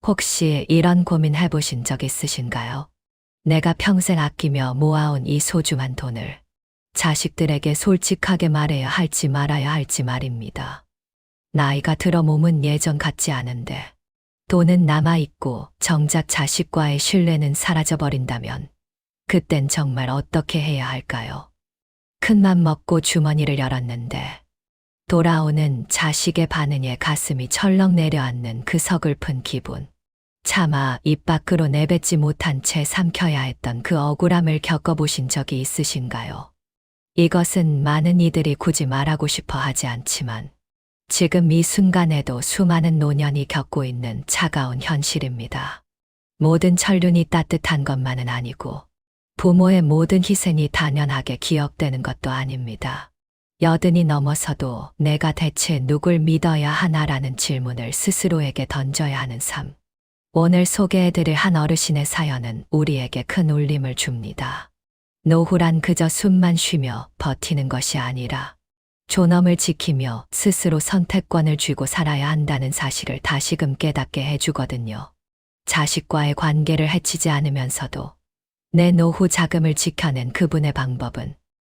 혹시 이런 고민 해보신 적 있으신가요? 내가 평생 아끼며 모아온 이 소중한 돈을 자식들에게 솔직하게 말해야 할지 말아야 할지 말입니다. 나이가 들어 몸은 예전 같지 않은데 돈은 남아있고 정작 자식과의 신뢰는 사라져버린다면 그땐 정말 어떻게 해야 할까요? 큰맘 먹고 주머니를 열었는데 돌아오는 자식의 반응에 가슴이 철렁 내려앉는 그 서글픈 기분. 차마 입 밖으로 내뱉지 못한 채 삼켜야 했던 그 억울함을 겪어보신 적이 있으신가요? 이것은 많은 이들이 굳이 말하고 싶어 하지 않지만 지금 이 순간에도 수많은 노년이 겪고 있는 차가운 현실입니다. 모든 천륜이 따뜻한 것만은 아니고 부모의 모든 희생이 당연하게 기억되는 것도 아닙니다. 여든이 넘어서도 내가 대체 누굴 믿어야 하나라는 질문을 스스로에게 던져야 하는 삶. 오늘 소개해드릴 한 어르신의 사연은 우리에게 큰 울림을 줍니다. 노후란 그저 숨만 쉬며 버티는 것이 아니라 존엄을 지키며 스스로 선택권을 쥐고 살아야 한다는 사실을 다시금 깨닫게 해주거든요. 자식과의 관계를 해치지 않으면서도 내 노후 자금을 지켜낸 그분의 방법은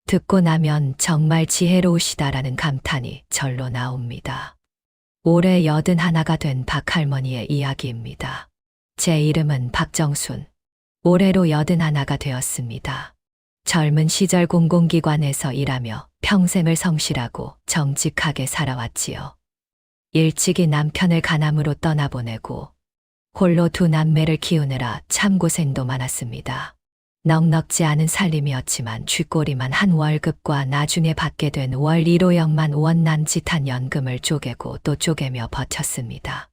듣고 나면 정말 지혜로우시다라는 감탄이 절로 나옵니다. 올해 81가 된 박할머니의 이야기입니다. 제 이름은 박정순. 올해로 81가 되었습니다. 젊은 시절 공공기관에서 일하며 평생을 성실하고 정직하게 살아왔지요. 일찍이 남편을 간암으로 떠나보내고 홀로 두 남매를 키우느라 참 고생도 많았습니다. 넉넉지 않은 살림이었지만 쥐꼬리만 한 월급과 나중에 받게 된 월 1호영만 원 남짓한 연금을 쪼개고 또 쪼개며 버텼습니다.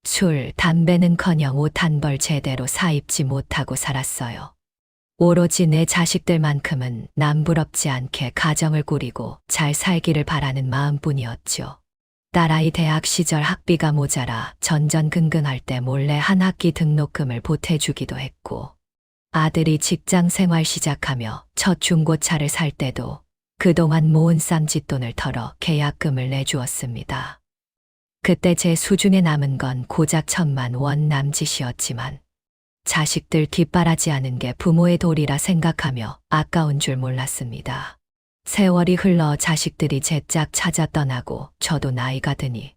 술, 담배는커녕 옷 한 벌 제대로 사입지 못하고 살았어요. 오로지 내 자식들만큼은 남부럽지 않게 가정을 꾸리고 잘 살기를 바라는 마음뿐이었죠. 딸아이 대학 시절 학비가 모자라 전전긍긍할 때 몰래 한 학기 등록금을 보태주기도 했고 아들이 직장 생활 시작하며 첫 중고차를 살 때도 그동안 모은 쌈짓돈을 털어 계약금을 내주었습니다. 그때 제 수중에 남은 건 고작 1,000만 원 남짓이었지만 자식들 뒷바라지 하는 게 부모의 도리라 생각하며 아까운 줄 몰랐습니다. 세월이 흘러 자식들이 제짝 찾아 떠나고 저도 나이가 드니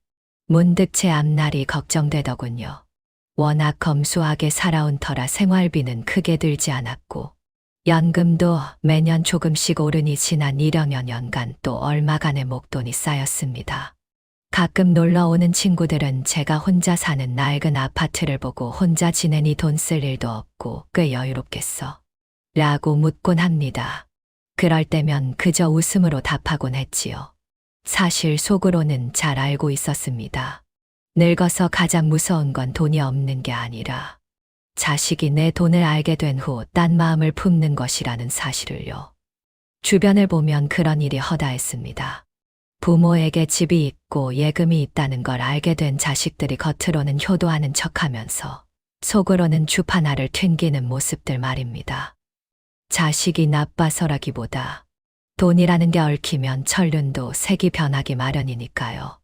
문득 제 앞날이 걱정되더군요. 워낙 검소하게 살아온 터라 생활비는 크게 들지 않았고 연금도 매년 조금씩 오르니 지난 1여여 년간 또 얼마간의 목돈이 쌓였습니다. 가끔 놀러 오는 친구들은 제가 혼자 사는 낡은 아파트를 보고 혼자 지내니 돈 쓸 일도 없고 꽤 여유롭겠어 라고 묻곤 합니다. 그럴 때면 그저 웃음으로 답하곤 했지요. 사실 속으로는 잘 알고 있었습니다. 늙어서 가장 무서운 건 돈이 없는 게 아니라 자식이 내 돈을 알게 된 후 딴 마음을 품는 것이라는 사실을요. 주변을 보면 그런 일이 허다했습니다. 부모에게 집이 있고 예금이 있다는 걸 알게 된 자식들이 겉으로는 효도하는 척하면서 속으로는 주파나를 튕기는 모습들 말입니다. 자식이 나빠서라기보다 돈이라는 게 얽히면 천륜도 색이 변하기 마련이니까요.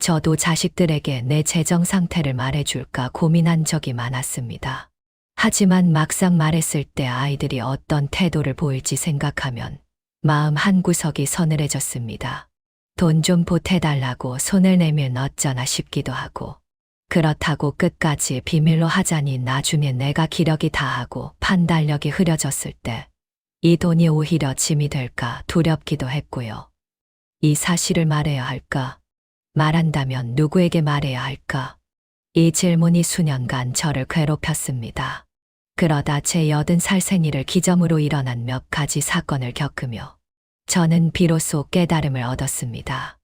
저도 자식들에게 내 재정 상태를 말해줄까 고민한 적이 많았습니다. 하지만 막상 말했을 때 아이들이 어떤 태도를 보일지 생각하면 마음 한구석이 서늘해졌습니다. 돈 좀 보태달라고 손을 내밀면 어쩌나 싶기도 하고 그렇다고 끝까지 비밀로 하자니 나중에 내가 기력이 다하고 판단력이 흐려졌을 때 이 돈이 오히려 짐이 될까 두렵기도 했고요. 이 사실을 말해야 할까? 말한다면 누구에게 말해야 할까? 이 질문이 수년간 저를 괴롭혔습니다. 그러다 제 80살 생일을 기점으로 일어난 몇 가지 사건을 겪으며 저는 비로소 깨달음을 얻었습니다.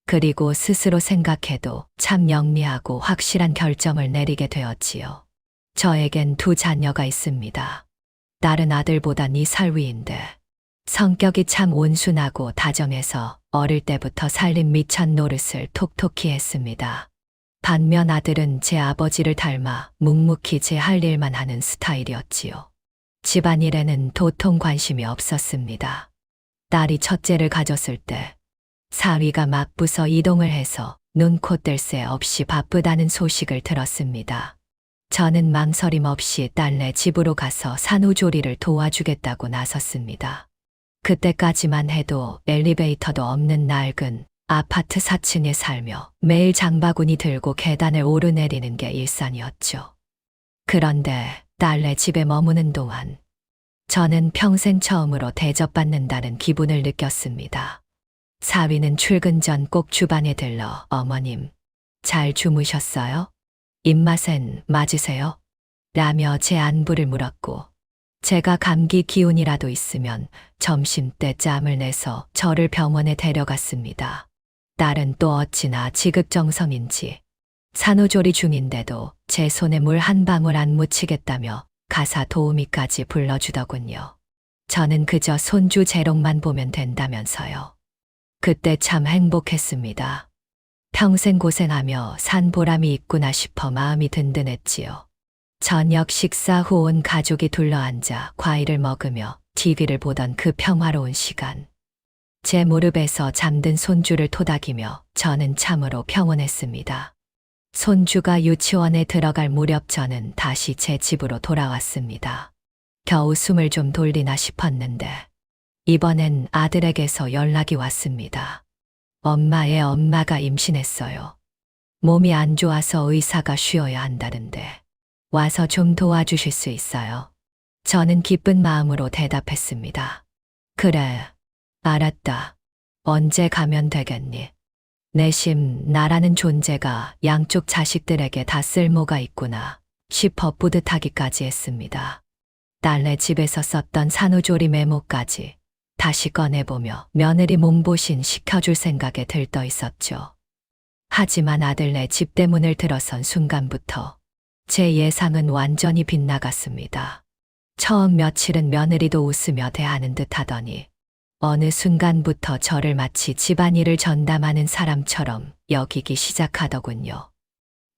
그리고 스스로 생각해도 참 영리하고 확실한 결정을 내리게 되었지요. 저에겐 두 자녀가 있습니다. 딸은 아들보다 4살 위인데 성격이 참 온순하고 다정해서 어릴 때부터 살림 미천 노릇을 톡톡히 했습니다. 반면 아들은 제 아버지를 닮아 묵묵히 제 할 일만 하는 스타일이었지요. 집안일에는 도통 관심이 없었습니다. 딸이 첫째를 가졌을 때 사위가 맞부서 이동을 해서 눈코 뜰 새 없이 바쁘다는 소식을 들었습니다. 저는 망설임 없이 딸네 집으로 가서 산후조리를 도와주겠다고 나섰습니다. 그때까지만 해도 엘리베이터도 없는 낡은 아파트 4층에 살며 매일 장바구니 들고 계단을 오르내리는 게 일상이었죠. 그런데 딸네 집에 머무는 동안 저는 평생 처음으로 대접받는다는 기분을 느꼈습니다. 사위는 출근 전 꼭 주방에 들러 어머님, 잘 주무셨어요? 입맛엔 맞으세요? 라며 제 안부를 물었고 제가 감기 기운이라도 있으면 점심때 짬을 내서 저를 병원에 데려갔습니다. 딸은 또 어찌나 지극정성인지 산후조리 중인데도 제 손에 물 한 방울 안 묻히겠다며 가사 도우미까지 불러주더군요. 저는 그저 손주 재롱만 보면 된다면서요. 그때 참 행복했습니다. 평생 고생하며 산 보람이 있구나 싶어 마음이 든든했지요. 저녁 식사 후 온 가족이 둘러앉아 과일을 먹으며 TV를 보던 그 평화로운 시간. 제 무릎에서 잠든 손주를 토닥이며 저는 참으로 평온했습니다. 손주가 유치원에 들어갈 무렵 저는 다시 제 집으로 돌아왔습니다. 겨우 숨을 좀 돌리나 싶었는데 이번엔 아들에게서 연락이 왔습니다. 엄마가 임신했어요. 몸이 안 좋아서 의사가 쉬어야 한다는데 와서 좀 도와주실 수 있어요? 저는 기쁜 마음으로 대답했습니다. 그래, 알았다. 언제 가면 되겠니? 내심 나라는 존재가 양쪽 자식들에게 다 쓸모가 있구나 싶어 뿌듯하기까지 했습니다. 딸네 집에서 썼던 산후조리 메모까지 다시 꺼내보며 며느리 몸보신 시켜줄 생각에 들떠 있었죠. 하지만 아들네 집 대문을 들어선 순간부터 제 예상은 완전히 빗나갔습니다. 처음 며칠은 며느리도 웃으며 대하는 듯 하더니 어느 순간부터 저를 마치 집안일을 전담하는 사람처럼 여기기 시작하더군요.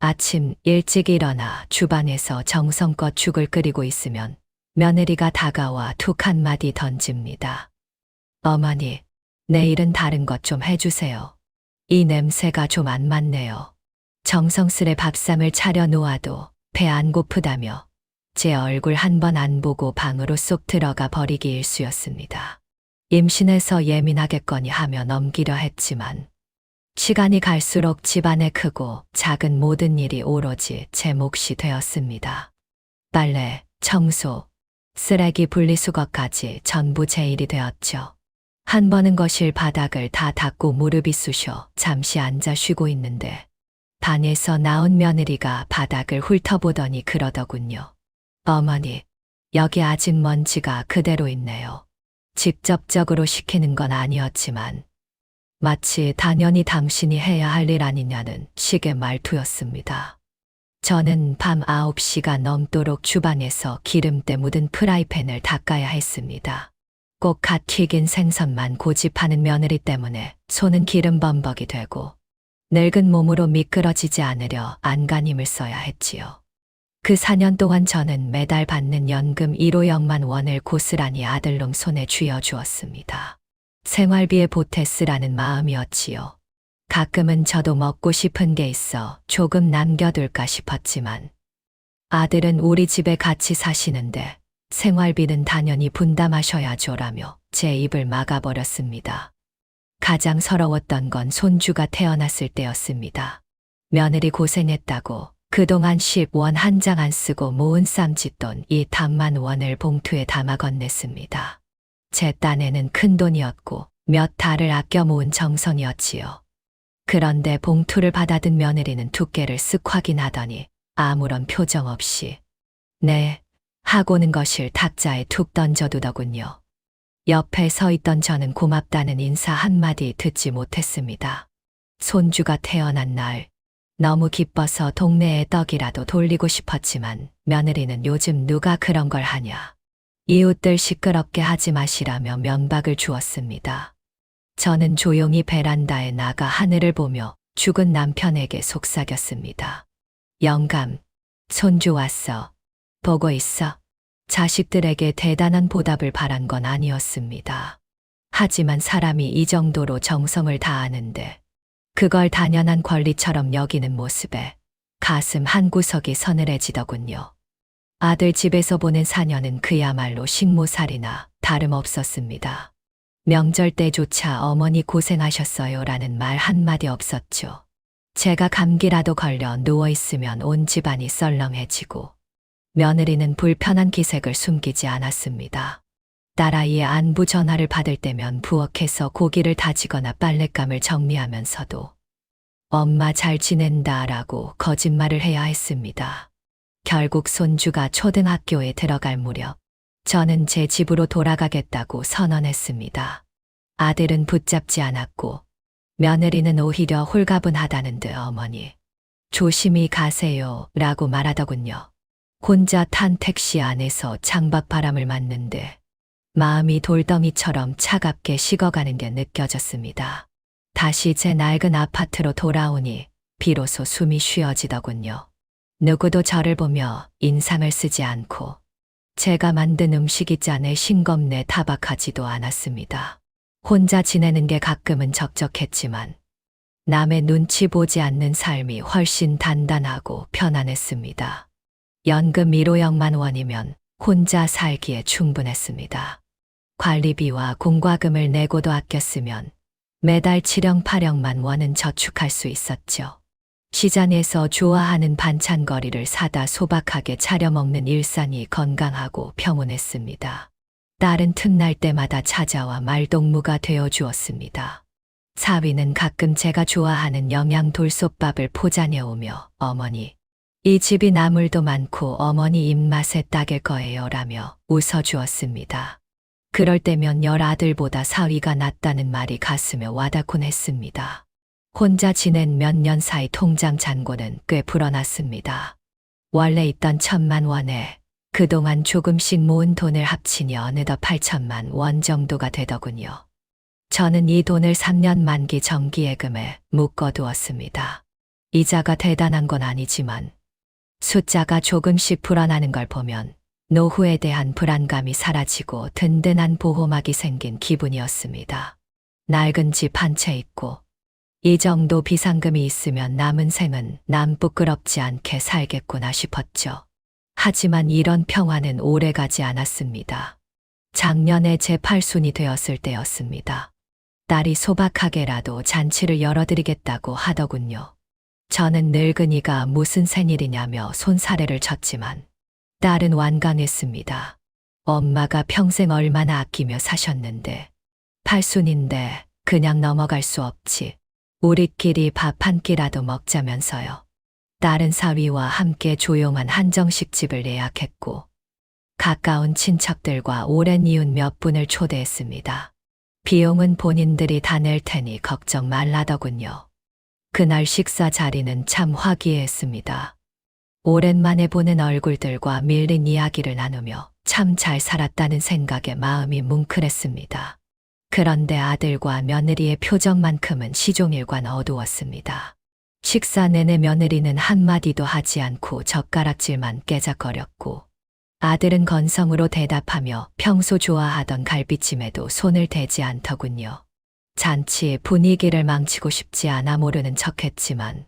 아침 일찍 일어나 주방에서 정성껏 죽을 끓이고 있으면 며느리가 다가와 툭 한마디 던집니다. 어머니, 내일은 다른 것 좀 해주세요. 이 냄새가 좀 안 맞네요. 정성스레 밥상을 차려 놓아도 배 안 고프다며 제 얼굴 한 번 안 보고 방으로 쏙 들어가 버리기 일쑤였습니다. 임신해서 예민하겠거니 하며 넘기려 했지만 시간이 갈수록 집안의 크고 작은 모든 일이 오로지 제 몫이 되었습니다. 빨래, 청소, 쓰레기 분리수거까지 전부 제 일이 되었죠. 한 번은 거실 바닥을 다 닦고 무릎이 쑤셔 잠시 앉아 쉬고 있는데 방에서 나온 며느리가 바닥을 훑어보더니 그러더군요. 어머니, 여기 아직 먼지가 그대로 있네요. 직접적으로 시키는 건 아니었지만 마치 당연히 당신이 해야 할 일 아니냐는 식의 말투였습니다. 저는 밤 9시가 넘도록 주방에서 기름때 묻은 프라이팬을 닦아야 했습니다. 꼭 갓 튀긴 생선만 고집하는 며느리 때문에 손은 기름 범벅이 되고 늙은 몸으로 미끄러지지 않으려 안간힘을 써야 했지요. 그 4년 동안 저는 매달 받는 연금 1호영만 원을 고스란히 아들놈 손에 쥐어주었습니다. 생활비에 보태 쓰라는 마음이었지요. 가끔은 저도 먹고 싶은 게 있어 조금 남겨둘까 싶었지만 아들은 우리 집에 같이 사시는데 생활비는 당연히 분담하셔야죠라며 제 입을 막아버렸습니다. 가장 서러웠던 건 손주가 태어났을 때였습니다. 며느리 고생했다고 그동안 10원 한 장 안 쓰고 모은 쌈짓돈 2만 원을 봉투에 담아 건넸습니다. 제 딴에는 큰 돈이었고 몇 달을 아껴 모은 정성이었지요. 그런데 봉투를 받아든 며느리는 두께를 쓱 확인하더니 아무런 표정 없이 네 하고는 거실 탁자에 툭 던져두더군요. 옆에 서 있던 저는 고맙다는 인사 한마디 듣지 못했습니다. 손주가 태어난 날 너무 기뻐서 동네에 떡이라도 돌리고 싶었지만 며느리는 요즘 누가 그런 걸 하냐. 이웃들 시끄럽게 하지 마시라며 면박을 주었습니다. 저는 조용히 베란다에 나가 하늘을 보며 죽은 남편에게 속삭였습니다. 영감, 손주 왔어. 보고 있어. 자식들에게 대단한 보답을 바란 건 아니었습니다. 하지만 사람이 이 정도로 정성을 다하는데 그걸 당연한 권리처럼 여기는 모습에 가슴 한구석이 서늘해지더군요. 아들 집에서 보낸 4년은 그야말로 식모살이나 다름없었습니다. 명절 때조차 어머니 고생하셨어요라는 말 한마디 없었죠. 제가 감기라도 걸려 누워있으면 온 집안이 썰렁해지고 며느리는 불편한 기색을 숨기지 않았습니다. 딸아이의 안부 전화를 받을 때면 부엌에서 고기를 다지거나 빨랫감을 정리하면서도 엄마 잘 지낸다라고 거짓말을 해야 했습니다. 결국 손주가 초등학교에 들어갈 무렵 저는 제 집으로 돌아가겠다고 선언했습니다. 아들은 붙잡지 않았고 며느리는 오히려 홀가분하다는 듯 어머니 조심히 가세요 라고 말하더군요. 혼자 탄 택시 안에서 창밖바람을 맞는데 마음이 돌덩이처럼 차갑게 식어가는 게 느껴졌습니다. 다시 제 낡은 아파트로 돌아오니 비로소 숨이 쉬어지더군요. 누구도 저를 보며 인상을 쓰지 않고 제가 만든 음식이 짠에 싱겁네 타박하지도 않았습니다. 혼자 지내는 게 가끔은 적적했지만 남의 눈치 보지 않는 삶이 훨씬 단단하고 편안했습니다. 연금 1호역만 원이면 혼자 살기에 충분했습니다. 관리비와 공과금을 내고도 아꼈으면 매달 7영 8영만 원은 저축할 수 있었죠. 시장에서 좋아하는 반찬거리를 사다 소박하게 차려 먹는 일상이 건강하고 평온했습니다. 딸은 틈날 때마다 찾아와 말동무가 되어 주었습니다. 사위는 가끔 제가 좋아하는 영양 돌솥밥을 포장해 오며 어머니, 이 집이 나물도 많고 어머니 입맛에 딱일 거예요 라며 웃어주었습니다. 그럴 때면 10아들보다 사위가 낫다는 말이 가슴에 와닿곤 했습니다. 혼자 지낸 몇 년 사이 통장 잔고는 꽤 불어났습니다. 원래 있던 1,000만 원에 그동안 조금씩 모은 돈을 합치니 어느덧 8천만 원 정도가 되더군요. 저는 이 돈을 3년 만기 정기예금에 묶어두었습니다. 이자가 대단한 건 아니지만 숫자가 조금씩 불어나는 걸 보면 노후에 대한 불안감이 사라지고 든든한 보호막이 생긴 기분이었습니다. 낡은 집 한 채 있고 이 정도 비상금이 있으면 남은 생은 남 부끄럽지 않게 살겠구나 싶었죠. 하지만 이런 평화는 오래가지 않았습니다. 작년에 제 팔순이 되었을 때였습니다. 딸이 소박하게라도 잔치를 열어드리겠다고 하더군요. 저는 늙은이가 무슨 생일이냐며 손사래를 쳤지만 딸은 완강했습니다. 엄마가 평생 얼마나 아끼며 사셨는데 팔순인데 그냥 넘어갈 수 없지. 우리끼리 밥 한 끼라도 먹자면서요. 딸은 사위와 함께 조용한 한정식 집을 예약했고 가까운 친척들과 오랜 이웃 몇 분을 초대했습니다. 비용은 본인들이 다 낼 테니 걱정 말라더군요. 그날 식사 자리는 참 화기애애했습니다. 오랜만에 보는 얼굴들과 밀린 이야기를 나누며 참 잘 살았다는 생각에 마음이 뭉클했습니다. 그런데 아들과 며느리의 표정만큼은 시종일관 어두웠습니다. 식사 내내 며느리는 한마디도 하지 않고 젓가락질만 깨작거렸고 아들은 건성으로 대답하며 평소 좋아하던 갈비찜에도 손을 대지 않더군요. 잔치 분위기를 망치고 싶지 않아 모르는 척했지만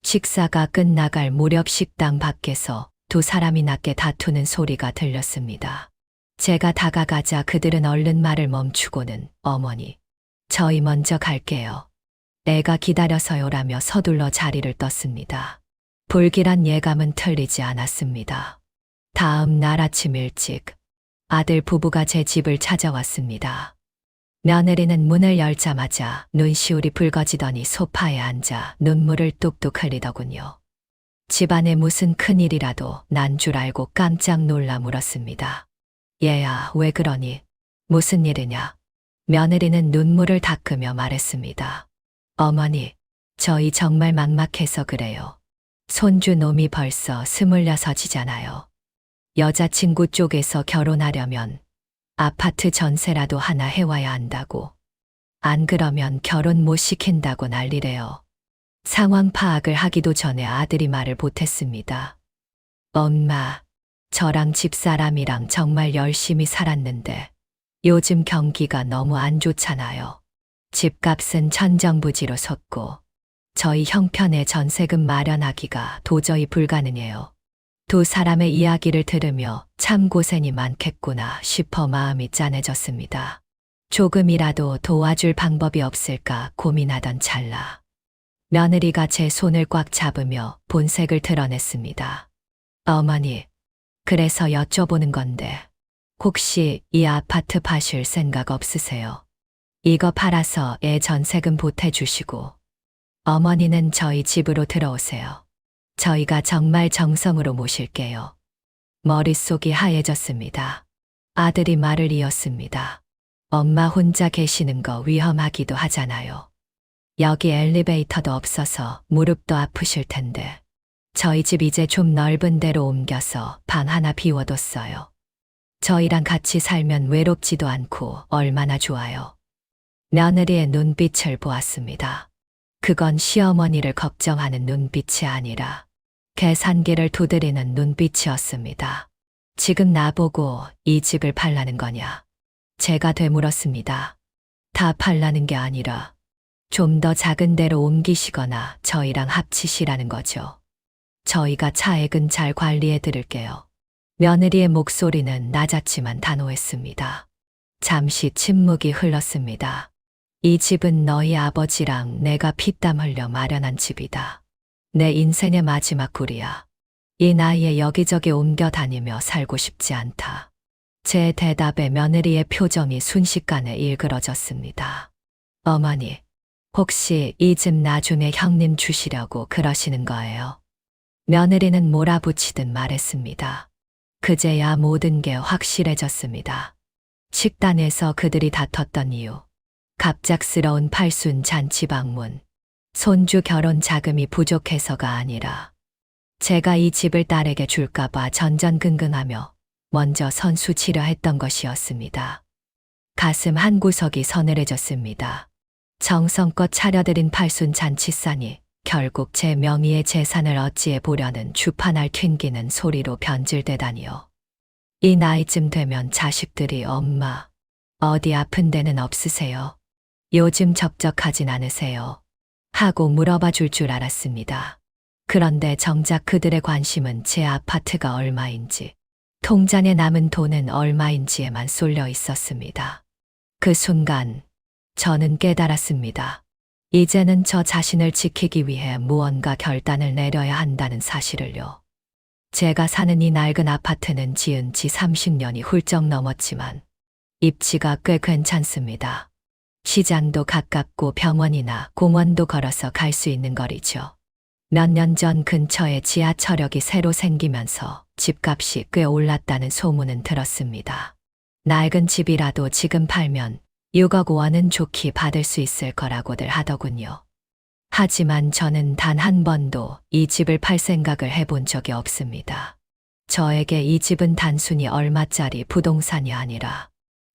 식사가 끝나갈 무렵 식당 밖에서 두 사람이 낮게 다투는 소리가 들렸습니다. 제가 다가가자 그들은 얼른 말을 멈추고는 어머니, 저희 먼저 갈게요. 애가 기다려서요라며 서둘러 자리를 떴습니다. 불길한 예감은 틀리지 않았습니다. 다음 날 아침 일찍 아들 부부가 제 집을 찾아왔습니다. 며느리는 문을 열자마자 눈시울이 붉어지더니 소파에 앉아 눈물을 뚝뚝 흘리더군요. 집안에 무슨 큰일이라도 난 줄 알고 깜짝 놀라 물었습니다. 얘야, 왜 그러니? 무슨 일이냐? 며느리는 눈물을 닦으며 말했습니다. 어머니, 저희 정말 막막해서 그래요. 손주 놈이 벌써 26이잖아요. 여자친구 쪽에서 결혼하려면 아파트 전세라도 하나 해와야 한다고. 안 그러면 결혼 못 시킨다고 난리래요. 상황 파악을 하기도 전에 아들이 말을 못했습니다. 엄마, 저랑 집사람이랑 정말 열심히 살았는데 요즘 경기가 너무 안 좋잖아요. 집값은 천정부지로 섰고 저희 형편의 전세금 마련하기가 도저히 불가능해요. 두 사람의 이야기를 들으며 참 고생이 많겠구나 싶어 마음이 짠해졌습니다. 조금이라도 도와줄 방법이 없을까 고민하던 찰나 며느리가 제 손을 꽉 잡으며 본색을 드러냈습니다. 어머니, 그래서 여쭤보는 건데 혹시 이 아파트 파실 생각 없으세요? 이거 팔아서 애 전세금 보태주시고 어머니는 저희 집으로 들어오세요. 저희가 정말 정성으로 모실게요. 머릿속이 하얘졌습니다. 아들이 말을 이었습니다. 엄마 혼자 계시는 거 위험하기도 하잖아요. 여기 엘리베이터도 없어서 무릎도 아프실 텐데. 저희 집 이제 좀 넓은 데로 옮겨서 방 하나 비워뒀어요. 저희랑 같이 살면 외롭지도 않고 얼마나 좋아요. 며느리의 눈빛을 보았습니다. 그건 시어머니를 걱정하는 눈빛이 아니라 계산기를 두드리는 눈빛이었습니다. 지금 나보고 이 집을 팔라는 거냐? 제가 되물었습니다. 다 팔라는 게 아니라 좀 더 작은 데로 옮기시거나 저희랑 합치시라는 거죠. 저희가 차액은 잘 관리해 드릴게요. 며느리의 목소리는 낮았지만 단호했습니다. 잠시 침묵이 흘렀습니다. 이 집은 너희 아버지랑 내가 피땀 흘려 마련한 집이다. 내 인생의 마지막 굴이야. 이 나이에 여기저기 옮겨 다니며 살고 싶지 않다. 제 대답에 며느리의 표정이 순식간에 일그러졌습니다. 어머니, 혹시 이 집 나중에 형님 주시려고 그러시는 거예요? 며느리는 몰아붙이듯 말했습니다. 그제야 모든 게 확실해졌습니다. 식단에서 그들이 다퉜던 이유, 갑작스러운 팔순 잔치 방문, 손주 결혼 자금이 부족해서가 아니라 제가 이 집을 딸에게 줄까봐 전전긍긍하며 먼저 선수치려 했던 것이었습니다. 가슴 한구석이 서늘해졌습니다. 정성껏 차려드린 팔순 잔치상이 결국 제 명의의 재산을 어찌해 보려는 주판알 튕기는 소리로 변질되다니요. 이 나이쯤 되면 자식들이 엄마, 어디 아픈 데는 없으세요? 요즘 적적하진 않으세요? 하고 물어봐 줄 줄 알았습니다. 그런데 정작 그들의 관심은 제 아파트가 얼마인지, 통장에 남은 돈은 얼마인지에만 쏠려 있었습니다. 그 순간 저는 깨달았습니다. 이제는 저 자신을 지키기 위해 무언가 결단을 내려야 한다는 사실을요. 제가 사는 이 낡은 아파트는 지은 지 30년이 훌쩍 넘었지만 입지가 꽤 괜찮습니다. 시장도 가깝고 병원이나 공원도 걸어서 갈 수 있는 거리죠. 몇 년 전 근처에 지하철역이 새로 생기면서 집값이 꽤 올랐다는 소문은 들었습니다. 낡은 집이라도 지금 팔면 6억 원은 좋게 받을 수 있을 거라고들 하더군요. 하지만 저는 단 한 번도 이 집을 팔 생각을 해본 적이 없습니다. 저에게 이 집은 단순히 얼마짜리 부동산이 아니라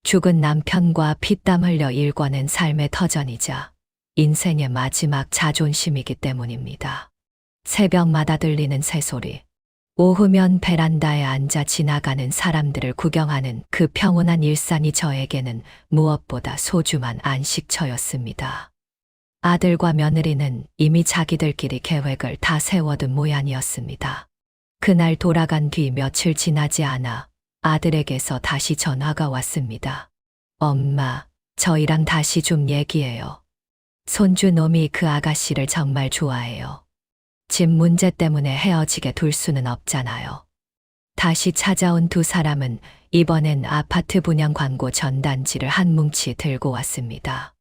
죽은 남편과 피땀 흘려 일궈낸 삶의 터전이자 인생의 마지막 자존심이기 때문입니다. 새벽마다 들리는 새소리, 오후면 베란다에 앉아 지나가는 사람들을 구경하는 그 평온한 일상이 저에게는 무엇보다 소중한 안식처였습니다. 아들과 며느리는 이미 자기들끼리 계획을 다 세워둔 모양이었습니다. 그날 돌아간 뒤 며칠 지나지 않아 아들에게서 다시 전화가 왔습니다. 엄마, 저희랑 다시 좀 얘기해요. 손주 놈이 그 아가씨를 정말 좋아해요. 집 문제 때문에 헤어지게 둘 수는 없잖아요. 다시 찾아온 두 사람은 이번엔 아파트 분양 광고 전단지를 한 뭉치 들고 왔습니다.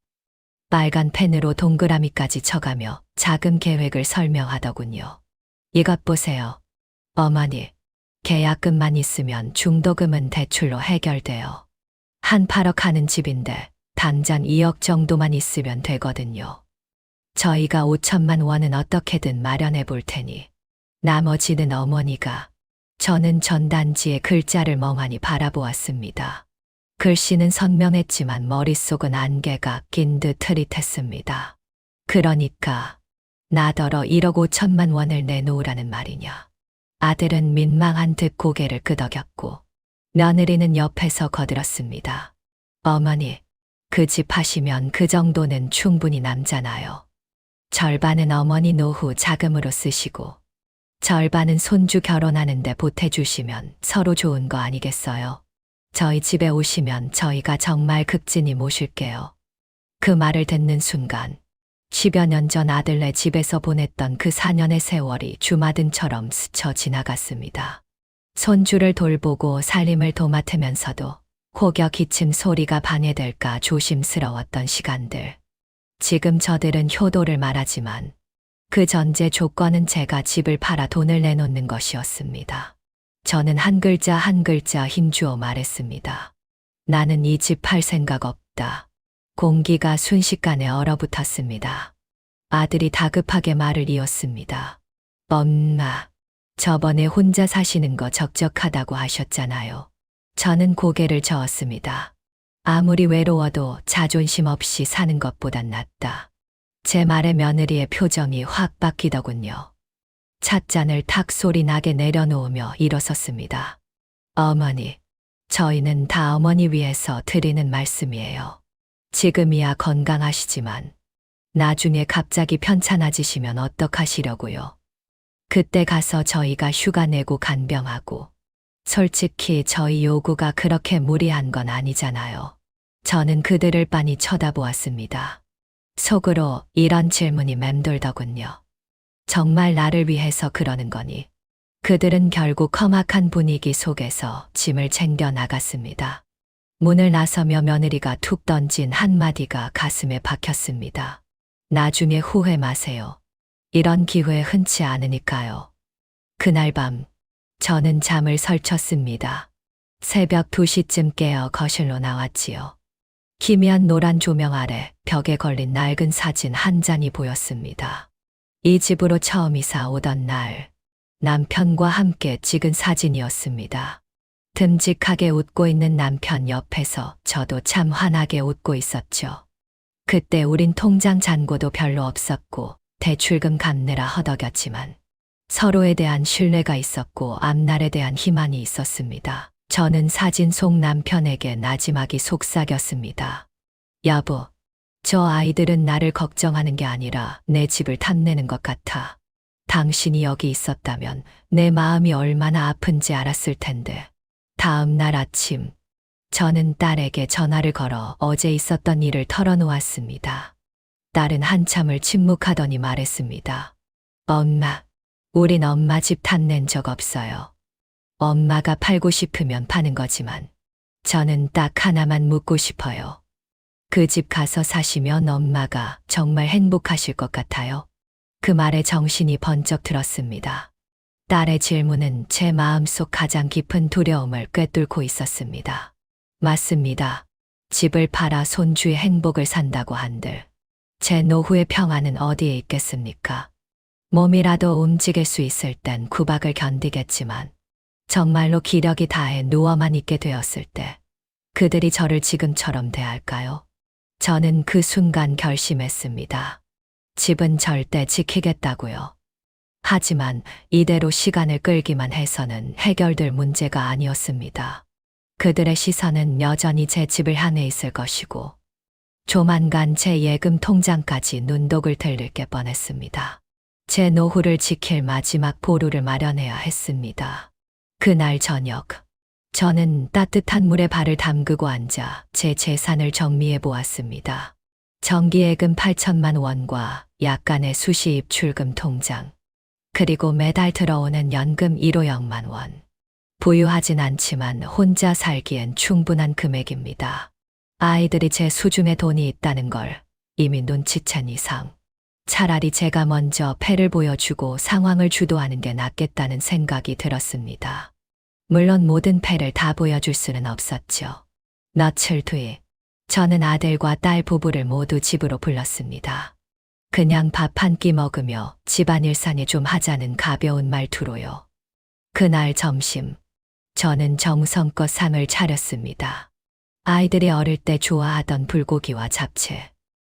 빨간 펜으로 동그라미까지 쳐가며 자금 계획을 설명하더군요. 이것 보세요. 어머니, 계약금만 있으면 중도금은 대출로 해결돼요. 한 8억 하는 집인데 당장 2억 정도만 있으면 되거든요. 저희가 5천만 원은 어떻게든 마련해 볼 테니 나머지는 어머니가. 저는 전단지의 글자를 멍하니 바라보았습니다. 글씨는 선명했지만 머릿속은 안개가 낀 듯 흐릿했습니다. 그러니까 나더러 1억 5천만 원을 내놓으라는 말이냐. 아들은 민망한 듯 고개를 끄덕였고 며느리는 옆에서 거들었습니다. 어머니, 그 집 하시면 그 정도는 충분히 남잖아요. 절반은 어머니 노후 자금으로 쓰시고 절반은 손주 결혼하는데 보태주시면 서로 좋은 거 아니겠어요? 저희 집에 오시면 저희가 정말 극진히 모실게요. 그 말을 듣는 순간 10여 년 전 아들네 집에서 보냈던 그 4년의 세월이 주마등처럼 스쳐 지나갔습니다. 손주를 돌보고 살림을 도맡으면서도 혹여 기침 소리가 방해될까 조심스러웠던 시간들. 지금 저들은 효도를 말하지만 그 전제 조건은 제가 집을 팔아 돈을 내놓는 것이었습니다. 저는 한 글자 한 글자 힘주어 말했습니다. 나는 이 집 팔 생각 없다. 공기가 순식간에 얼어붙었습니다. 아들이 다급하게 말을 이었습니다. 엄마, 저번에 혼자 사시는 거 적적하다고 하셨잖아요. 저는 고개를 저었습니다. 아무리 외로워도 자존심 없이 사는 것보단 낫다. 제 말에 며느리의 표정이 확 바뀌더군요. 찻잔을 탁 소리 나게 내려놓으며 일어섰습니다. 어머니, 저희는 다 어머니 위해서 드리는 말씀이에요. 지금이야 건강하시지만 나중에 갑자기 편찮아지시면 어떡하시려고요. 그때 가서 저희가 휴가 내고 간병하고 솔직히 저희 요구가 그렇게 무리한 건 아니잖아요. 저는 그들을 빤히 쳐다보았습니다. 속으로 이런 질문이 맴돌더군요. 정말 나를 위해서 그러는 거니? 그들은 결국 험악한 분위기 속에서 짐을 챙겨 나갔습니다. 문을 나서며 며느리가 툭 던진 한마디가 가슴에 박혔습니다. 나중에 후회 마세요. 이런 기회 흔치 않으니까요. 그날 밤 저는 잠을 설쳤습니다. 새벽 2시쯤 깨어 거실로 나왔지요. 기미한 노란 조명 아래 벽에 걸린 낡은 사진 한 장이 보였습니다. 이 집으로 처음 이사 오던 날 남편과 함께 찍은 사진이었습니다. 듬직하게 웃고 있는 남편 옆에서 저도 참 환하게 웃고 있었죠. 그때 우린 통장 잔고도 별로 없었고 대출금 갚느라 허덕였지만 서로에 대한 신뢰가 있었고 앞날에 대한 희망이 있었습니다. 저는 사진 속 남편에게 나지막이 속삭였습니다. 여보, 저 아이들은 나를 걱정하는 게 아니라 내 집을 탐내는 것 같아. 당신이 여기 있었다면 내 마음이 얼마나 아픈지 알았을 텐데. 다음 날 아침, 저는 딸에게 전화를 걸어 어제 있었던 일을 털어놓았습니다. 딸은 한참을 침묵하더니 말했습니다. 엄마, 우린 엄마 집 탐낸 적 없어요. 엄마가 팔고 싶으면 파는 거지만 저는 딱 하나만 묻고 싶어요. 그 집 가서 사시면 엄마가 정말 행복하실 것 같아요. 그 말에 정신이 번쩍 들었습니다. 딸의 질문은 제 마음속 가장 깊은 두려움을 꿰뚫고 있었습니다. 맞습니다. 집을 팔아 손주의 행복을 산다고 한들 제 노후의 평안은 어디에 있겠습니까? 몸이라도 움직일 수 있을 땐 구박을 견디겠지만 정말로 기력이 다해 누워만 있게 되었을 때 그들이 저를 지금처럼 대할까요? 저는 그 순간 결심했습니다. 집은 절대 지키겠다고요. 하지만 이대로 시간을 끌기만 해서는 해결될 문제가 아니었습니다. 그들의 시선은 여전히 제 집을 향해 있을 것이고 조만간 제 예금 통장까지 눈독을 들릴 게 뻔했습니다. 제 노후를 지킬 마지막 보루를 마련해야 했습니다. 그날 저녁, 저는 따뜻한 물에 발을 담그고 앉아 제 재산을 정리해 보았습니다. 정기예금 8천만 원과 약간의 수시 입출금 통장, 그리고 매달 들어오는 연금 150만 원. 부유하진 않지만 혼자 살기엔 충분한 금액입니다. 아이들이 제 수중에 돈이 있다는 걸 이미 눈치챈 이상 차라리 제가 먼저 패를 보여주고 상황을 주도하는 게 낫겠다는 생각이 들었습니다. 물론 모든 패를 다 보여줄 수는 없었죠. 며칠 뒤 저는 아들과 딸 부부를 모두 집으로 불렀습니다. 그냥 밥 한 끼 먹으며 집안일상에 좀 하자는 가벼운 말투로요. 그날 점심, 저는 정성껏 상을 차렸습니다. 아이들이 어릴 때 좋아하던 불고기와 잡채,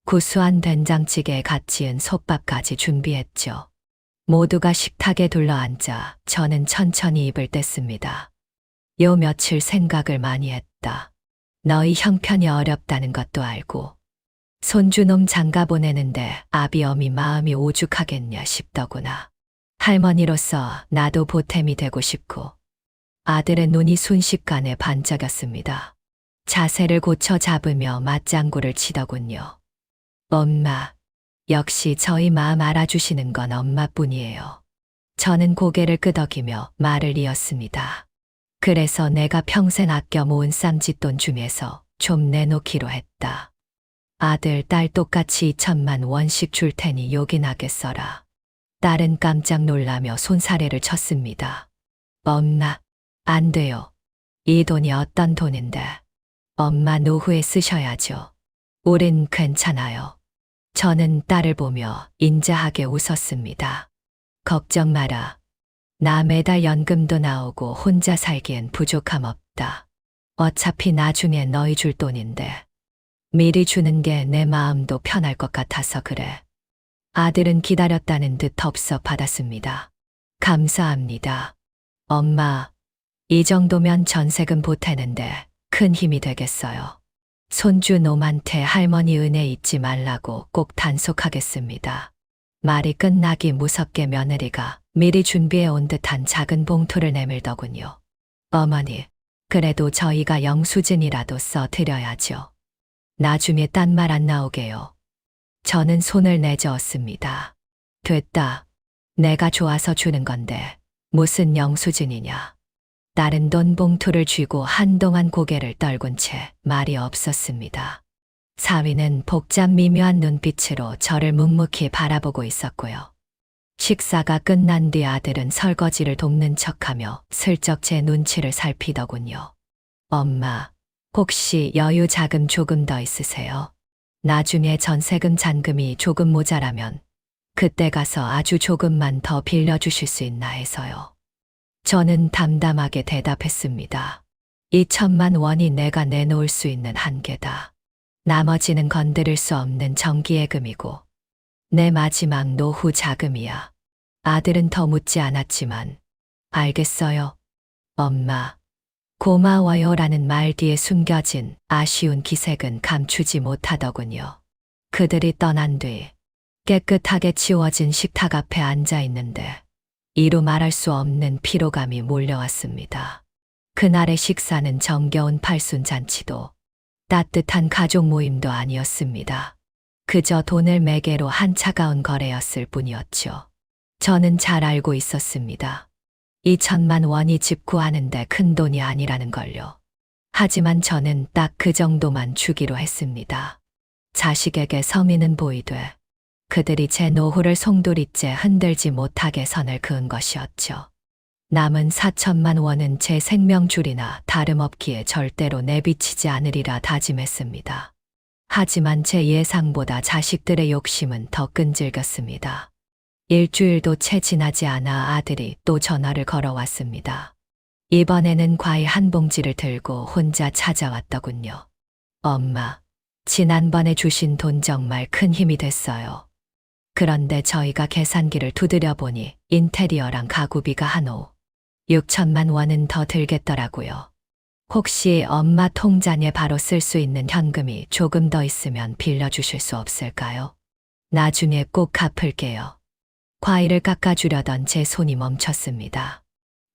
구수한 된장찌개에 갓 지은 솥밥까지 준비했죠. 모두가 식탁에 둘러앉아 저는 천천히 입을 뗐습니다. 요 며칠 생각을 많이 했다. 너희 형편이 어렵다는 것도 알고 손주놈 장가 보내는데 아비어미 마음이 오죽하겠냐 싶더구나. 할머니로서 나도 보탬이 되고 싶고. 아들의 눈이 순식간에 반짝였습니다. 자세를 고쳐 잡으며 맞장구를 치더군요. 엄마, 역시 저희 마음 알아주시는 건 엄마뿐이에요. 저는 고개를 끄덕이며 말을 이었습니다. 그래서 내가 평생 아껴 모은 쌈짓돈 중에서 좀 내놓기로 했다. 아들, 딸 똑같이 2천만 원씩 줄 테니 요긴하게 써라. 딸은 깜짝 놀라며 손사래를 쳤습니다. 엄마, 안 돼요. 이 돈이 어떤 돈인데. 엄마 노후에 쓰셔야죠. 우린 괜찮아요. 저는 딸을 보며 인자하게 웃었습니다. 걱정 마라. 나 매달 연금도 나오고 혼자 살기엔 부족함 없다. 어차피 나중에 너희 줄 돈인데. 미리 주는 게 내 마음도 편할 것 같아서 그래. 아들은 기다렸다는 듯 덥석 받았습니다. 감사합니다. 엄마, 이 정도면 전세금 보태는데 큰 힘이 되겠어요. 손주 놈한테 할머니 은혜 잊지 말라고 꼭 단속하겠습니다. 말이 끝나기 무섭게 며느리가 미리 준비해 온 듯한 작은 봉투를 내밀더군요. 어머니, 그래도 저희가 영수증이라도 써드려야죠. 나중에 딴 말 안 나오게요. 저는 손을 내저었습니다. 됐다. 내가 좋아서 주는 건데 무슨 영수증이냐. 딸은 돈 봉투를 쥐고 한동안 고개를 떨군 채 말이 없었습니다. 사위는 복잡 미묘한 눈빛으로 저를 묵묵히 바라보고 있었고요. 식사가 끝난 뒤 아들은 설거지를 돕는 척하며 슬쩍 제 눈치를 살피더군요. 엄마, 혹시 여유 자금 조금 더 있으세요? 나중에 전세금 잔금이 조금 모자라면 그때 가서 아주 조금만 더 빌려주실 수 있나 해서요. 저는 담담하게 대답했습니다. 2천만 원이 내가 내놓을 수 있는 한계다. 나머지는 건드릴 수 없는 정기예금이고 내 마지막 노후 자금이야. 아들은 더 묻지 않았지만 알겠어요. 엄마, 고마워요라는 말 뒤에 숨겨진 아쉬운 기색은 감추지 못하더군요. 그들이 떠난 뒤 깨끗하게 치워진 식탁 앞에 앉아 있는데 이루 말할 수 없는 피로감이 몰려왔습니다. 그날의 식사는 정겨운 팔순잔치도 따뜻한 가족 모임도 아니었습니다. 그저 돈을 매개로 한 차가운 거래였을 뿐이었죠. 저는 잘 알고 있었습니다. 2천만 원이 집 구하는데 큰 돈이 아니라는 걸요. 하지만 저는 딱 그 정도만 주기로 했습니다. 자식에게 성의는 보이되 그들이 제 노후를 송두리째 흔들지 못하게 선을 그은 것이었죠. 남은 4천만 원은 제 생명줄이나 다름없기에 절대로 내비치지 않으리라 다짐했습니다. 하지만 제 예상보다 자식들의 욕심은 더 끈질겼습니다. 일주일도 채 지나지 않아 아들이 또 전화를 걸어왔습니다. 이번에는 과일 한 봉지를 들고 혼자 찾아왔더군요. 엄마, 지난번에 주신 돈 정말 큰 힘이 됐어요. 그런데 저희가 계산기를 두드려 보니 인테리어랑 가구비가 한 6천만 원은 더 들겠더라고요. 혹시 엄마 통장에 바로 쓸 수 있는 현금이 조금 더 있으면 빌려주실 수 없을까요? 나중에 꼭 갚을게요. 과일을 깎아주려던 제 손이 멈췄습니다.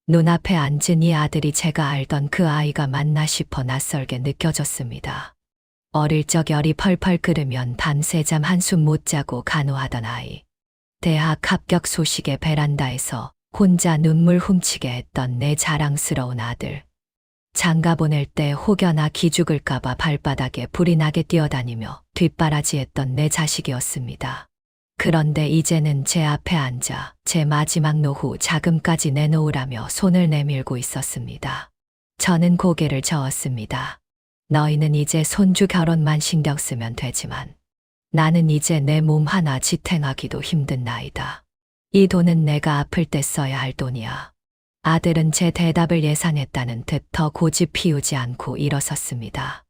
눈앞에 앉은 이 아들이 제가 알던 그 아이가 맞나 싶어 낯설게 느껴졌습니다. 어릴 적 열이 펄펄 끓으면 밤새 잠 한숨 못 자고 간호하던 아이. 대학 합격 소식에 베란다에서 혼자 눈물 훔치게 했던 내 자랑스러운 아들. 장가 보낼 때 혹여나 기죽을까봐 발바닥에 불이 나게 뛰어다니며 뒷바라지했던 내 자식이었습니다. 그런데 이제는 제 앞에 앉아 제 마지막 노후 자금까지 내놓으라며 손을 내밀고 있었습니다. 저는 고개를 저었습니다. 너희는 이제 손주 결혼만 신경 쓰면 되지만 나는 이제 내 몸 하나 지탱하기도 힘든 나이다. 이 돈은 내가 아플 때 써야 할 돈이야. 아들은 제 대답을 예상했다는 듯 더 고집 피우지 않고 일어섰습니다.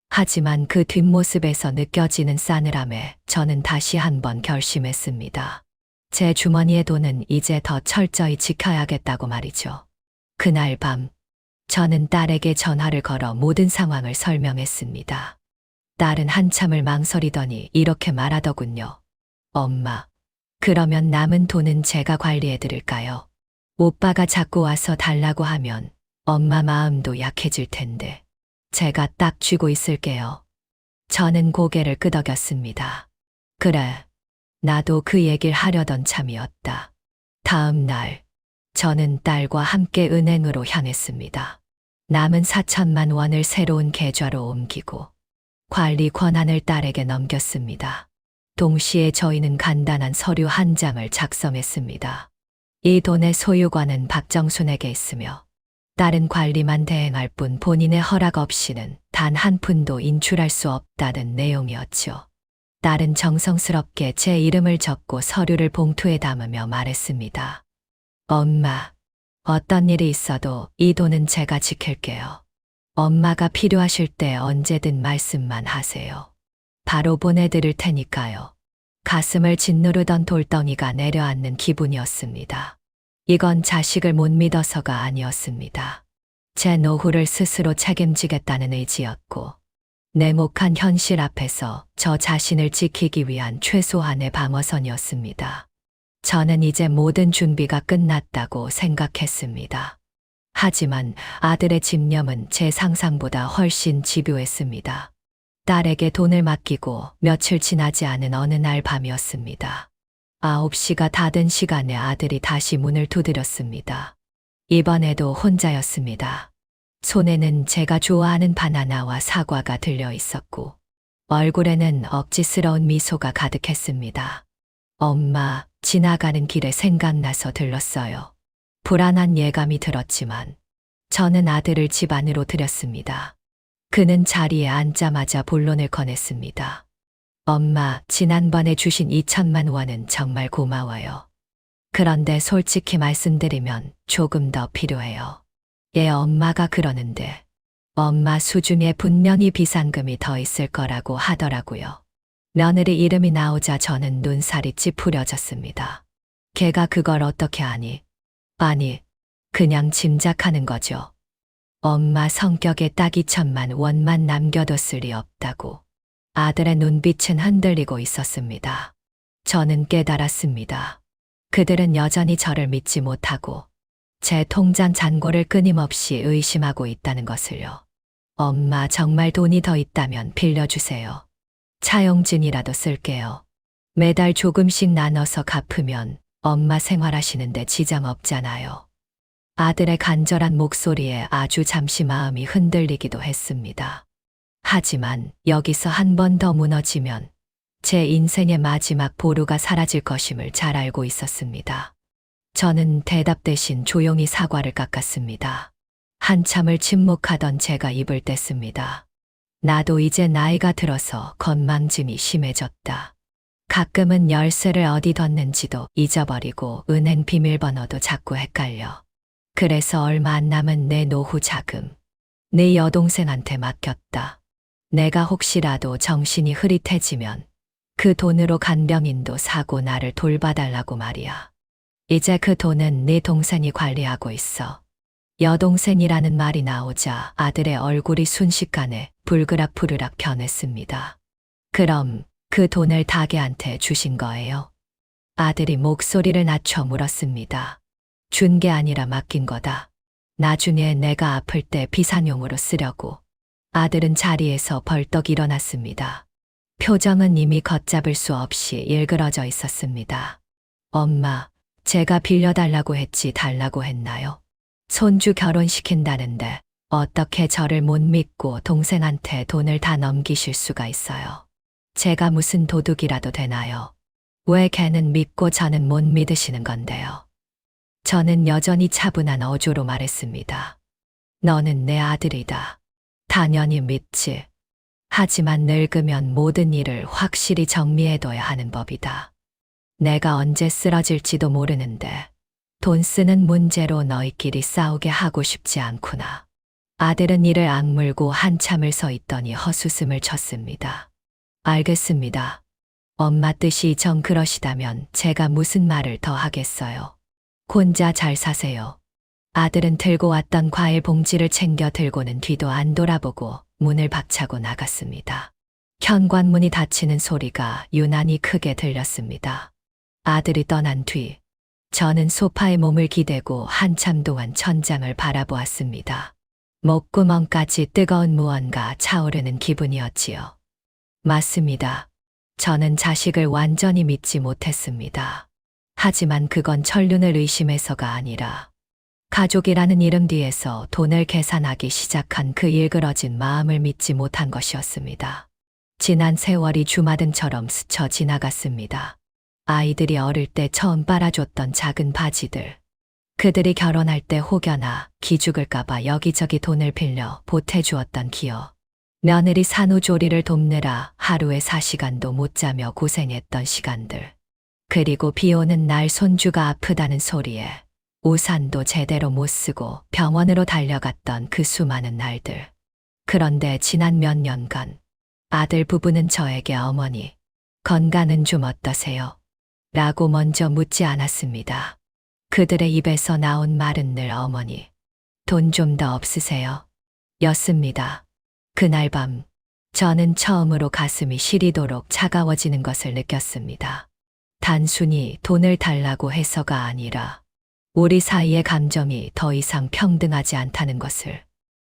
하지만 그 뒷모습에서 느껴지는 싸늘함에 저는 다시 한번 결심했습니다. 제 주머니의 돈은 이제 더 철저히 지켜야겠다고 말이죠. 그날 밤 저는 딸에게 전화를 걸어 모든 상황을 설명했습니다. 딸은 한참을 망설이더니 이렇게 말하더군요. 엄마, 그러면 남은 돈은 제가 관리해 드릴까요? 오빠가 자꾸 와서 달라고 하면 엄마 마음도 약해질 텐데 제가 딱 쥐고 있을게요. 저는 고개를 끄덕였습니다. 그래, 나도 그 얘기를 하려던 참이었다. 다음 날, 저는 딸과 함께 은행으로 향했습니다. 남은 4천만 원을 새로운 계좌로 옮기고 관리 권한을 딸에게 넘겼습니다. 동시에 저희는 간단한 서류 한 장을 작성했습니다. 이 돈의 소유권은 박정순에게 있으며 딸은 관리만 대행할 뿐 본인의 허락 없이는 단 한 푼도 인출할 수 없다는 내용이었죠. 딸은 정성스럽게 제 이름을 적고 서류를 봉투에 담으며 말했습니다. 엄마, 어떤 일이 있어도 이 돈은 제가 지킬게요. 엄마가 필요하실 때 언제든 말씀만 하세요. 바로 보내드릴 테니까요. 가슴을 짓누르던 돌덩이가 내려앉는 기분이었습니다. 이건 자식을 못 믿어서가 아니었습니다. 제 노후를 스스로 책임지겠다는 의지였고, 냉혹한 현실 앞에서 저 자신을 지키기 위한 최소한의 방어선이었습니다. 저는 이제 모든 준비가 끝났다고 생각했습니다. 하지만 아들의 집념은 제 상상보다 훨씬 집요했습니다. 딸에게 돈을 맡기고 며칠 지나지 않은 어느 날 밤이었습니다. 9시가 다 된 시간에 아들이 다시 문을 두드렸습니다. 이번에도 혼자였습니다. 손에는 제가 좋아하는 바나나와 사과가 들려 있었고 얼굴에는 억지스러운 미소가 가득했습니다. 엄마, 지나가는 길에 생각나서 들렀어요. 불안한 예감이 들었지만 저는 아들을 집 안으로 들였습니다. 그는 자리에 앉자마자 본론을 꺼냈습니다. 엄마, 지난번에 주신 2천만 원은 정말 고마워요. 그런데 솔직히 말씀드리면 조금 더 필요해요. 예, 엄마가 그러는데 엄마 수중에 분명히 비상금이 더 있을 거라고 하더라고요. 며느리 이름이 나오자 저는 눈살이 찌푸려졌습니다. 걔가 그걸 어떻게 아니? 아니, 그냥 짐작하는 거죠. 엄마 성격에 딱 2천만 원만 남겨뒀을 리 없다고. 아들의 눈빛은 흔들리고 있었습니다. 저는 깨달았습니다. 그들은 여전히 저를 믿지 못하고 제 통장 잔고를 끊임없이 의심하고 있다는 것을요. 엄마, 정말 돈이 더 있다면 빌려주세요. 차용증이라도 쓸게요. 매달 조금씩 나눠서 갚으면 엄마 생활하시는데 지장 없잖아요. 아들의 간절한 목소리에 아주 잠시 마음이 흔들리기도 했습니다. 하지만 여기서 한 번 더 무너지면 제 인생의 마지막 보루가 사라질 것임을 잘 알고 있었습니다. 저는 대답 대신 조용히 사과를 깎았습니다. 한참을 침묵하던 제가 입을 뗐습니다. 나도 이제 나이가 들어서 건망짐이 심해졌다. 가끔은 열쇠를 어디 뒀는지도 잊어버리고 은행 비밀번호도 자꾸 헷갈려. 그래서 얼마 안 남은 내 노후 자금, 내 여동생한테 맡겼다. 내가 혹시라도 정신이 흐릿해지면 그 돈으로 간병인도 사고 나를 돌봐달라고 말이야. 이제 그 돈은 네 동생이 관리하고 있어. 여동생이라는 말이 나오자 아들의 얼굴이 순식간에 불그락부르락 변했습니다. 그럼 그 돈을 다걔한테 주신 거예요? 아들이 목소리를 낮춰 물었습니다. 준 게 아니라 맡긴 거다. 나중에 내가 아플 때 비상용으로 쓰려고. 아들은 자리에서 벌떡 일어났습니다. 표정은 이미 걷잡을 수 없이 일그러져 있었습니다. 엄마, 제가 빌려달라고 했지 달라고 했나요? 손주 결혼시킨다는데 어떻게 저를 못 믿고 동생한테 돈을 다 넘기실 수가 있어요? 제가 무슨 도둑이라도 되나요? 왜 걔는 믿고 저는 못 믿으시는 건데요? 저는 여전히 차분한 어조로 말했습니다. 너는 내 아들이다. 당연히 믿지. 하지만 늙으면 모든 일을 확실히 정리해둬야 하는 법이다. 내가 언제 쓰러질지도 모르는데 돈 쓰는 문제로 너희끼리 싸우게 하고 싶지 않구나. 아들은 이를 악물고 한참을 서 있더니 헛웃음을 쳤습니다. 알겠습니다. 엄마 뜻이 정 그러시다면 제가 무슨 말을 더 하겠어요. 혼자 잘 사세요. 아들은 들고 왔던 과일 봉지를 챙겨 들고는 뒤도 안 돌아보고 문을 박차고 나갔습니다. 현관문이 닫히는 소리가 유난히 크게 들렸습니다. 아들이 떠난 뒤 저는 소파에 몸을 기대고 한참 동안 천장을 바라보았습니다. 목구멍까지 뜨거운 무언가 차오르는 기분이었지요. 맞습니다. 저는 자식을 완전히 믿지 못했습니다. 하지만 그건 천륜을 의심해서가 아니라 가족이라는 이름 뒤에서 돈을 계산하기 시작한 그 일그러진 마음을 믿지 못한 것이었습니다. 지난 세월이 주마등처럼 스쳐 지나갔습니다. 아이들이 어릴 때 처음 빨아줬던 작은 바지들. 그들이 결혼할 때 혹여나 기죽을까봐 여기저기 돈을 빌려 보태주었던 기억. 며느리 산후조리를 돕느라 하루에 4시간도 못 자며 고생했던 시간들. 그리고 비 오는 날 손주가 아프다는 소리에 우산도 제대로 못 쓰고 병원으로 달려갔던 그 수많은 날들. 그런데 지난 몇 년간 아들 부부는 저에게 어머니, 건강은 좀 어떠세요? 라고 먼저 묻지 않았습니다. 그들의 입에서 나온 말은 늘 어머니, 돈 좀 더 없으세요? 였습니다. 그날 밤, 저는 처음으로 가슴이 시리도록 차가워지는 것을 느꼈습니다. 단순히 돈을 달라고 해서가 아니라 우리 사이의 감정이 더 이상 평등하지 않다는 것을.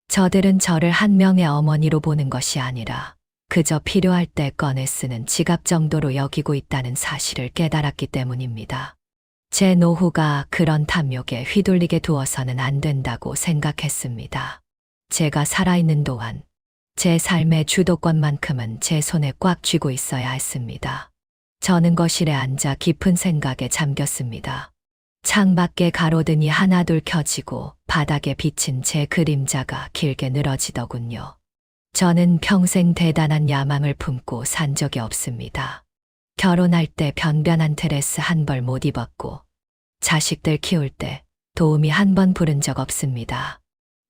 저들은 저를 한 명의 어머니로 보는 것이 아니라 그저 필요할 때 꺼내 쓰는 지갑 정도로 여기고 있다는 사실을 깨달았기 때문입니다. 제 노후가 그런 탐욕에 휘둘리게 두어서는 안 된다고 생각했습니다. 제가 살아있는 동안 제 삶의 주도권만큼은 제 손에 꽉 쥐고 있어야 했습니다. 저는 거실에 앉아 깊은 생각에 잠겼습니다. 창밖에 가로등이 하나둘 켜지고 바닥에 비친 제 그림자가 길게 늘어지더군요. 저는 평생 대단한 야망을 품고 산 적이 없습니다. 결혼할 때 변변한 드레스 한 벌 못 입었고 자식들 키울 때 도우미 한 번 부른 적 없습니다.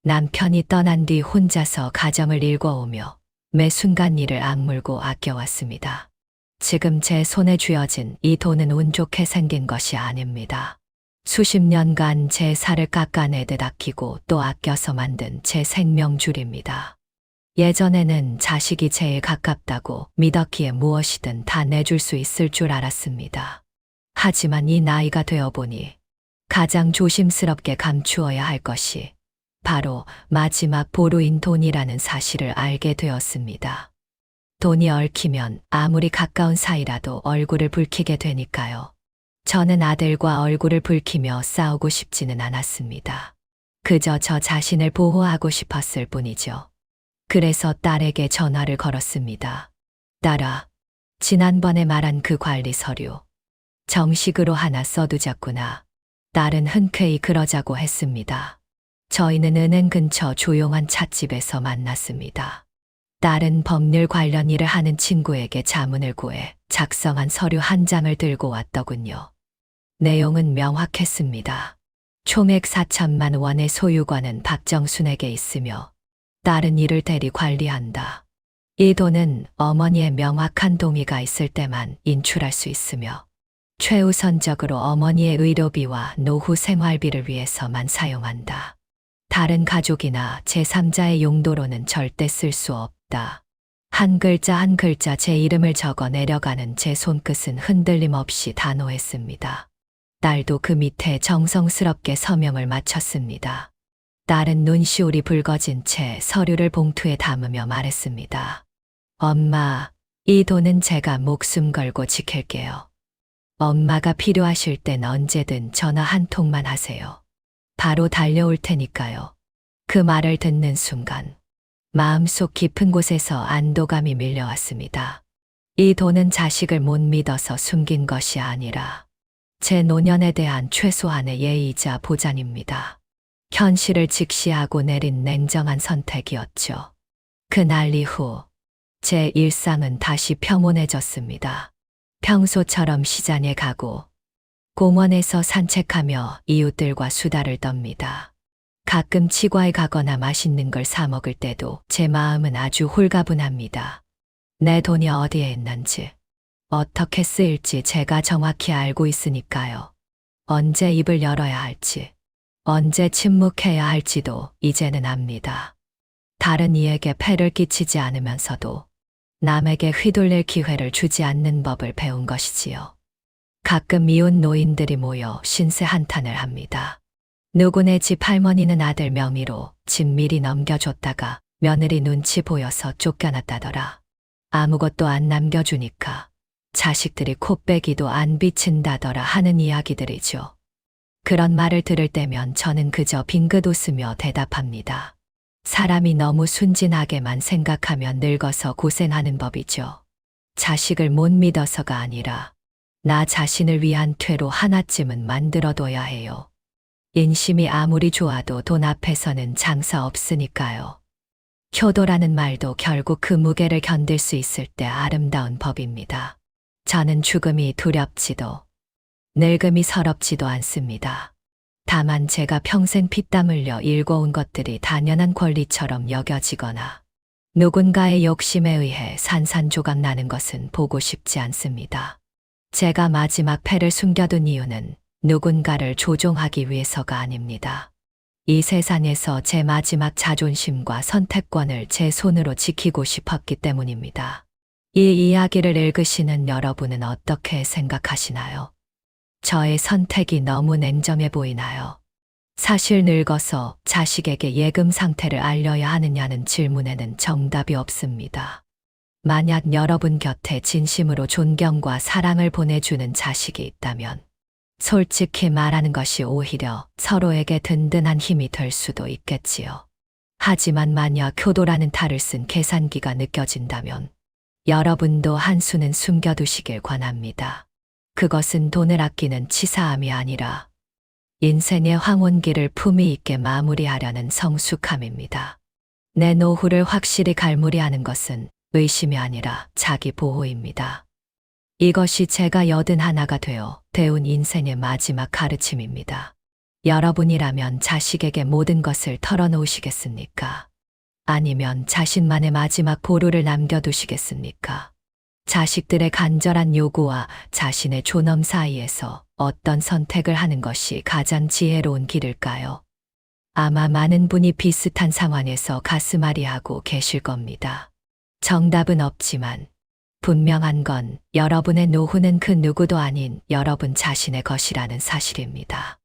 남편이 떠난 뒤 혼자서 가정을 일궈오며 매 순간 일을 악물고 아껴왔습니다. 지금 제 손에 쥐어진 이 돈은 운 좋게 생긴 것이 아닙니다. 수십 년간 제 살을 깎아내듯 아끼고 또 아껴서 만든 제 생명줄입니다. 예전에는 자식이 제일 가깝다고 믿었기에 무엇이든 다 내줄 수 있을 줄 알았습니다. 하지만 이 나이가 되어보니 가장 조심스럽게 감추어야 할 것이 바로 마지막 보루인 돈이라는 사실을 알게 되었습니다. 돈이 얽히면 아무리 가까운 사이라도 얼굴을 붉히게 되니까요. 저는 아들과 얼굴을 붉히며 싸우고 싶지는 않았습니다. 그저 저 자신을 보호하고 싶었을 뿐이죠. 그래서 딸에게 전화를 걸었습니다. 딸아, 지난번에 말한 그 관리 서류. 정식으로 하나 써두자꾸나. 딸은 흔쾌히 그러자고 했습니다. 저희는 은행 근처 조용한 찻집에서 만났습니다. 딸은 법률 관련 일을 하는 친구에게 자문을 구해 작성한 서류 한 장을 들고 왔더군요. 내용은 명확했습니다. 총액 4천만 원의 소유권은 박정순에게 있으며 딸은 이를 대리 관리한다. 이 돈은 어머니의 명확한 동의가 있을 때만 인출할 수 있으며 최우선적으로 어머니의 의료비와 노후 생활비를 위해서만 사용한다. 다른 가족이나 제3자의 용도로는 절대 쓸 수 없다. 한 글자 한 글자 제 이름을 적어 내려가는 제 손끝은 흔들림 없이 단호했습니다. 딸도 그 밑에 정성스럽게 서명을 마쳤습니다. 딸은 눈시울이 붉어진 채 서류를 봉투에 담으며 말했습니다. 엄마, 이 돈은 제가 목숨 걸고 지킬게요. 엄마가 필요하실 땐 언제든 전화 한 통만 하세요. 바로 달려올 테니까요. 그 말을 듣는 순간 마음속 깊은 곳에서 안도감이 밀려왔습니다. 이 돈은 자식을 못 믿어서 숨긴 것이 아니라 제 노년에 대한 최소한의 예의이자 보장입니다. 현실을 직시하고 내린 냉정한 선택이었죠. 그날 이후 제 일상은 다시 평온해졌습니다. 평소처럼 시장에 가고 공원에서 산책하며 이웃들과 수다를 떱니다. 가끔 치과에 가거나 맛있는 걸 사 먹을 때도 제 마음은 아주 홀가분합니다. 내 돈이 어디에 있는지, 어떻게 쓰일지 제가 정확히 알고 있으니까요. 언제 입을 열어야 할지, 언제 침묵해야 할지도 이제는 압니다. 다른 이에게 폐를 끼치지 않으면서도 남에게 휘둘릴 기회를 주지 않는 법을 배운 것이지요. 가끔 이웃 노인들이 모여 신세 한탄을 합니다. 누구네 집 할머니는 아들 명의로 집 미리 넘겨줬다가 며느리 눈치 보여서 쫓겨났다더라. 아무것도 안 남겨주니까 자식들이 코빼기도 안 비친다더라 하는 이야기들이죠. 그런 말을 들을 때면 저는 그저 빙긋 웃으며 대답합니다. 사람이 너무 순진하게만 생각하면 늙어서 고생하는 법이죠. 자식을 못 믿어서가 아니라 나 자신을 위한 퇴로 하나쯤은 만들어둬야 해요. 인심이 아무리 좋아도 돈 앞에서는 장사 없으니까요. 효도라는 말도 결국 그 무게를 견딜 수 있을 때 아름다운 법입니다. 저는 죽음이 두렵지도 늙음이 서럽지도 않습니다. 다만 제가 평생 피땀 흘려 일궈온 것들이 당연한 권리처럼 여겨지거나 누군가의 욕심에 의해 산산조각 나는 것은 보고 싶지 않습니다. 제가 마지막 패를 숨겨둔 이유는 누군가를 조종하기 위해서가 아닙니다. 이 세상에서 제 마지막 자존심과 선택권을 제 손으로 지키고 싶었기 때문입니다. 이 이야기를 읽으시는 여러분은 어떻게 생각하시나요? 저의 선택이 너무 냉정해 보이나요? 사실 늙어서 자식에게 예금 상태를 알려야 하느냐는 질문에는 정답이 없습니다. 만약 여러분 곁에 진심으로 존경과 사랑을 보내주는 자식이 있다면 솔직히 말하는 것이 오히려 서로에게 든든한 힘이 될 수도 있겠지요. 하지만 만약 효도라는 탈을 쓴 계산기가 느껴진다면 여러분도 한수는 숨겨두시길 권합니다. 그것은 돈을 아끼는 치사함이 아니라 인생의 황혼기를 품위 있게 마무리하려는 성숙함입니다. 내 노후를 확실히 갈무리하는 것은 의심이 아니라 자기 보호입니다. 이것이 제가 81가 되어 배운 인생의 마지막 가르침입니다. 여러분이라면 자식에게 모든 것을 털어놓으시겠습니까? 아니면 자신만의 마지막 보루를 남겨두시겠습니까? 자식들의 간절한 요구와 자신의 존엄 사이에서 어떤 선택을 하는 것이 가장 지혜로운 길일까요? 아마 많은 분이 비슷한 상황에서 가슴앓이하고 계실 겁니다. 정답은 없지만 분명한 건 여러분의 노후는 그 누구도 아닌 여러분 자신의 것이라는 사실입니다.